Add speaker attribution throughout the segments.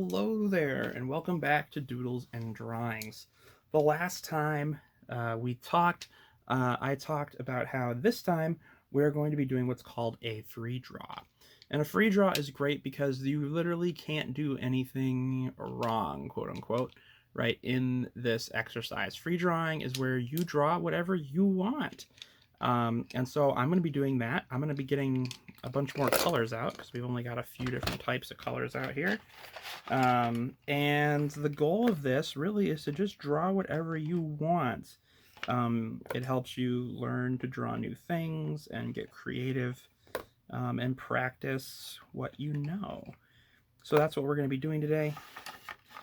Speaker 1: Hello there, and welcome back to Doodles and Drawings. The last time we talked, I talked about how this time we're going to be doing what's called a free draw. And a free draw is great because you literally can't do anything wrong, quote unquote, right, in this exercise. Free drawing is where you draw whatever you want. And so I'm going to be doing that. I'm going to be getting a bunch more colors out because we've only got a few different types of colors out here. And the goal of this really is to just draw whatever you want. It helps you learn to draw new things and get creative and practice what you know. So that's what we're going to be doing today.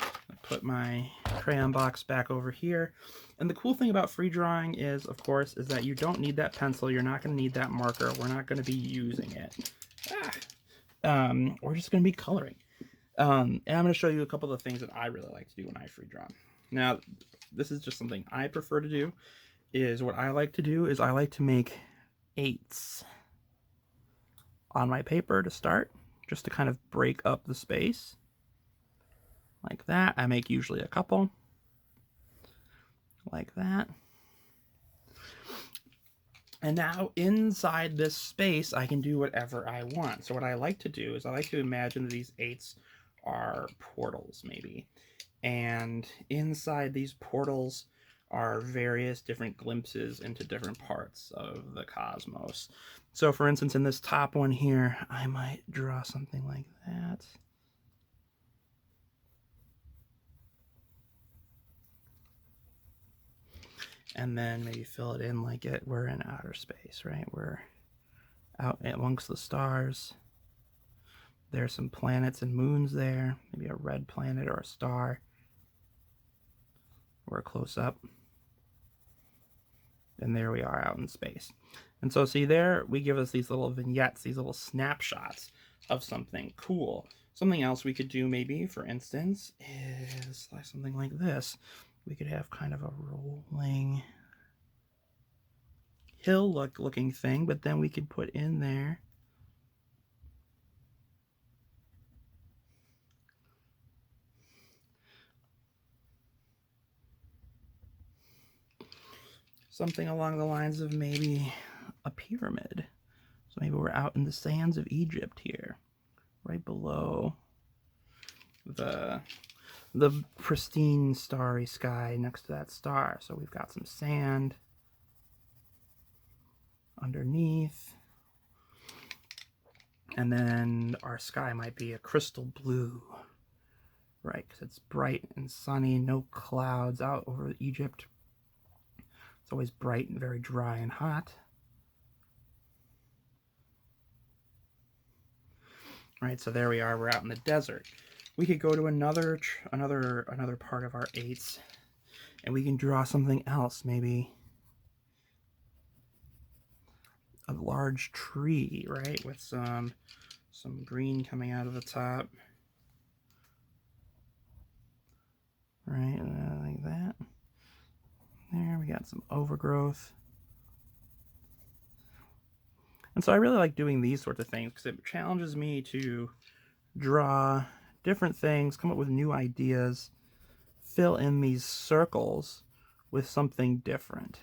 Speaker 1: I put my crayon box back over here. And the cool thing about free drawing is, of course, is that you don't need that pencil. You're not going to need that marker. We're not going to be using it. We're just going to be coloring. And I'm going to show you a couple of things that I really like to do when I free draw. Now, this is just something I prefer to do. What I like to do is I like to make 8s on my paper to start, just to kind of break up the space. Like that. I make usually a couple. Like that. And now inside this space, I can do whatever I want. So what I like to do is I like to imagine that these 8s are portals, maybe. And inside these portals are various different glimpses into different parts of the cosmos. So for instance, in this top one here, I might draw something like that. And then maybe fill it in like we're in outer space, right? We're out amongst the stars. There's some planets and moons there, maybe a red planet or a star. We're close up. And there we are out in space. And so see there, we give us these little vignettes, these little snapshots of something cool. Something else we could do maybe, for instance, is like something like this. We could have kind of a rolling hill looking thing, but then we could put in there something along the lines of maybe a pyramid. So maybe we're out in the sands of Egypt here, right below the pristine starry sky next to that star. So we've got some sand underneath. And then our sky might be a crystal blue, right? Because it's bright and sunny, no clouds out over Egypt. It's always bright and very dry and hot. Right, so there we are, we're out in the desert. We could go to another part of our 8s, and we can draw something else, maybe a large tree, right, with some green coming out of the top, right, like that. There, we got some overgrowth. And so I really like doing these sorts of things because it challenges me to draw different things, come up with new ideas, fill in these circles with something different,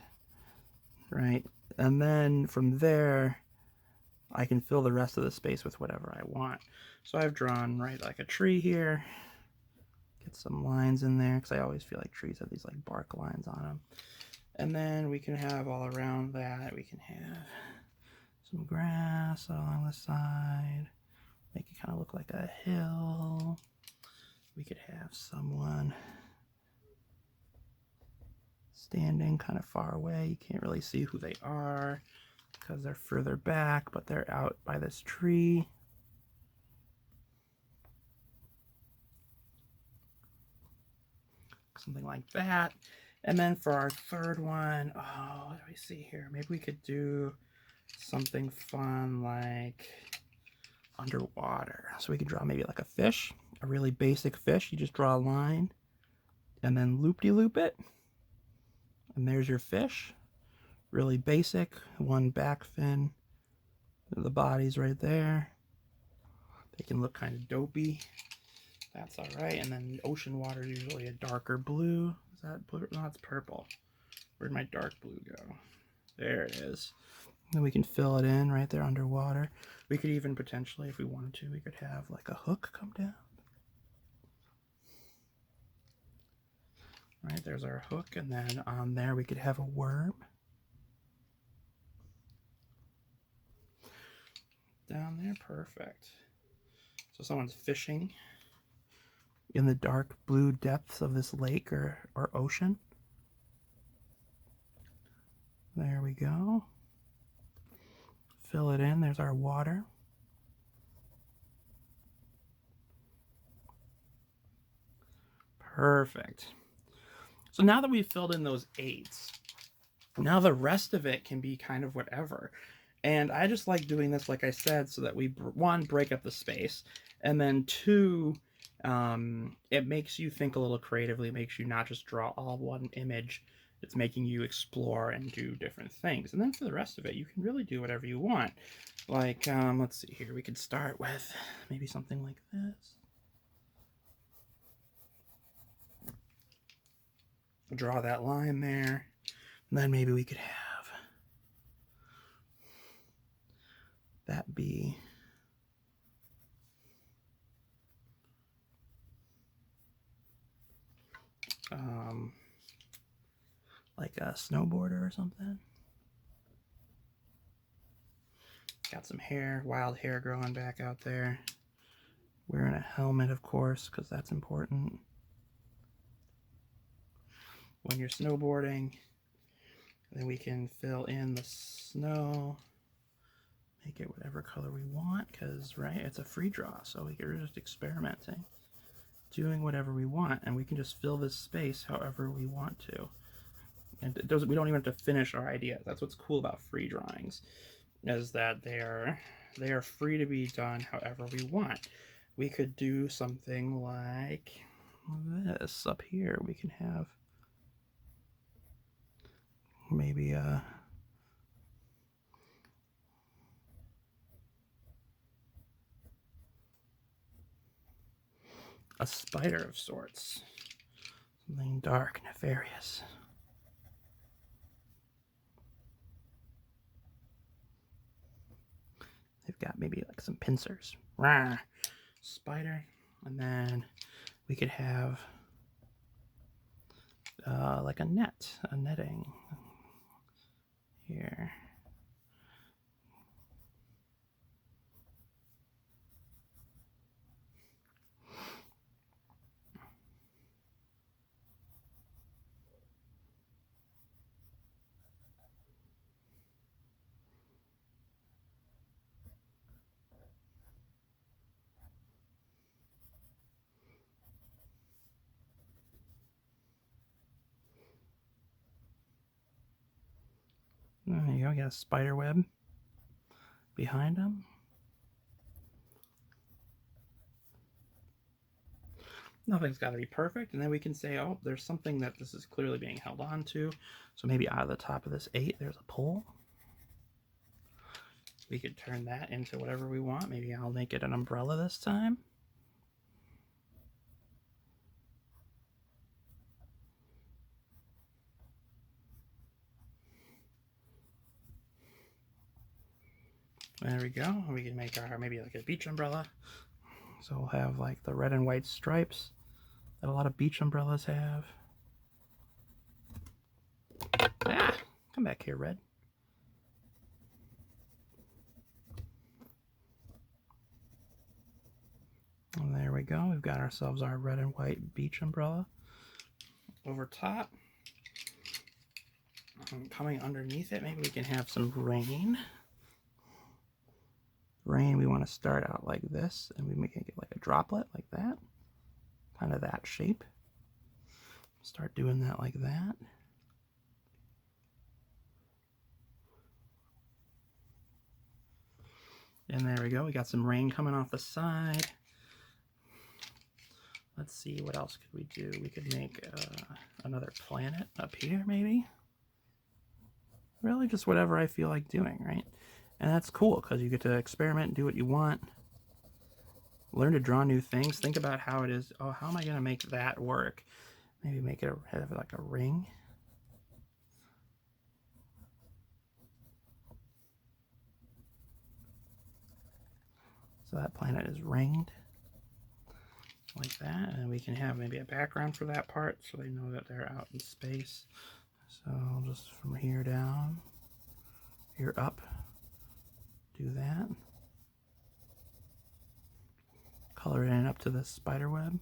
Speaker 1: right? And then from there, I can fill the rest of the space with whatever I want. So I've drawn, right, like a tree here. Get some lines in there because I always feel like trees have these like bark lines on them. And then we can have all around that, we can have some grass along the side, make it kind of look like a hill. We could have someone standing kind of far away. You can't really see who they are because they're further back, but they're out by this tree. Something like that. And then for our third one, oh, what do we see here? Maybe we could do something fun like underwater. So we could draw maybe like a fish, a really basic fish. You just draw a line and then loop-de-loop it. And there's your fish. Really basic. One back fin. The body's right there. They can look kind of dopey. That's all right. And then ocean water is usually a darker blue. Is that blue? No, it's purple. Where'd my dark blue go? There it is. Then we can fill it in right there underwater. We could even potentially, if we wanted to, we could have like a hook come down. Right, there's our hook, and then on there we could have a worm. Down there, perfect. So someone's fishing in the dark blue depths of this lake or ocean. There we go. Fill it in, there's our water. Perfect. So now that we've filled in those 8s, now the rest of it can be kind of whatever. And I just like doing this, like I said, so that we, 1, break up the space, and then 2, it makes you think a little creatively, makes you not just draw all one image. It's making you explore and do different things. And then for the rest of it, you can really do whatever you want. Like, let's see here, we could start with maybe something like this. Draw that line there. And then maybe we could have that be like a snowboarder or something. Got some hair, wild hair growing back out there. Wearing a helmet, of course, because that's important when you're snowboarding. Then we can fill in the snow, make it whatever color we want, because, right, it's a free draw, so we're just experimenting, doing whatever we want, and we can just fill this space however we want to. And it doesn't, we don't even have to finish our ideas. That's what's cool about free drawings, is that they are free to be done however we want. We could do something like this up here. We can have maybe a spider of sorts. Something dark, nefarious. They've got maybe like some pincers. Rawr. Spider. And then we could have like a netting here. There you go, got a spider web behind them. Nothing's got to be perfect, and then we can say, oh, there's something that this is clearly being held on to. So maybe out of the top of this 8, there's a pole. We could turn that into whatever we want. Maybe I'll make it an umbrella this time. There we go. We can make our maybe like a beach umbrella. So we'll have like the red and white stripes that a lot of beach umbrellas have. Ah, come back here, Red. And there we go. We've got ourselves our red and white beach umbrella. Over top, and coming underneath it, maybe we can have some rain. Rain, we want to start out like this, and we make it like a droplet like that. Kind of that shape. Start doing that like that. And there we go. We got some rain coming off the side. Let's see, what else could we do? We could make another planet up here, maybe. Really, just whatever I feel like doing, right? And that's cool, because you get to experiment and do what you want. learn to draw new things. Think about how it is. Oh, how am I going to make that work? Maybe make it have like a ring. So that planet is ringed like that, and we can have maybe a background for that part so they know that they're out in space. So just from here down, here up, do that. Color it in up to the spider web.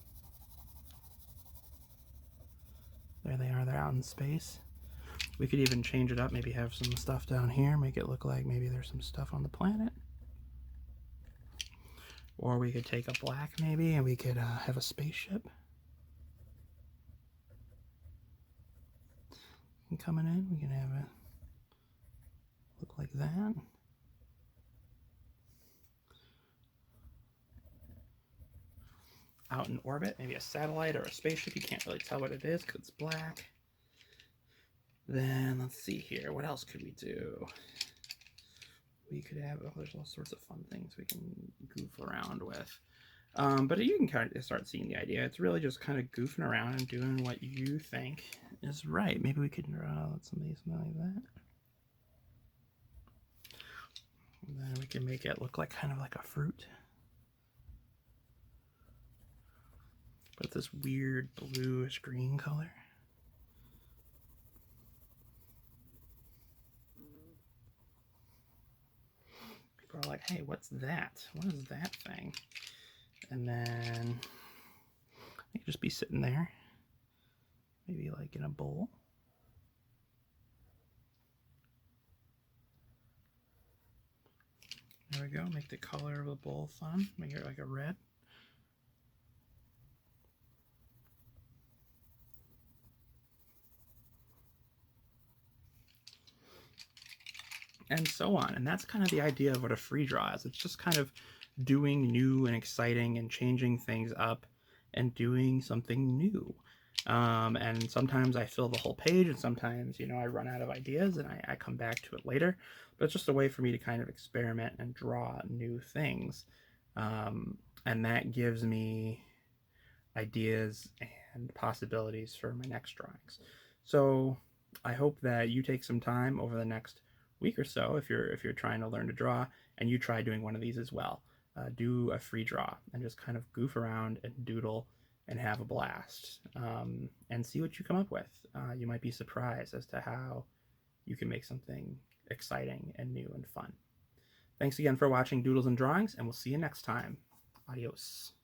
Speaker 1: There they are, they're out in space. We could even change it up, maybe have some stuff down here, make it look like maybe there's some stuff on the planet. Or we could take a black maybe, and we could have a spaceship. And coming in, we can have it look like that. Out in orbit, maybe a satellite or a spaceship. You can't really tell what it is because it's black. Then let's see here. What else could we do? We could have, oh, there's all sorts of fun things we can goof around with. But you can kind of start seeing the idea. It's really just kind of goofing around and doing what you think is right. Maybe we could draw something like that. And then we can make it look like kind of like a fruit. But this weird bluish green color. People are like, hey, what's that? What is that thing? And then it could just be sitting there. Maybe like in a bowl. There we go. Make the color of the bowl fun. Make it like a red. And so on. And that's kind of the idea of what a free draw is. It's just kind of doing new and exciting and changing things up and doing something new. And sometimes I fill the whole page, and sometimes, you know, I run out of ideas and I come back to it later. But it's just a way for me to kind of experiment and draw new things. And that gives me ideas and possibilities for my next drawings. So I hope that you take some time over the next week or so, if you're trying to learn to draw, and you try doing one of these as well. Do a free draw and just kind of goof around and doodle and have a blast, and see what you come up with. You might be surprised as to how you can make something exciting and new and fun. Thanks again for watching Doodles and Drawings, and we'll see you next time. Adios.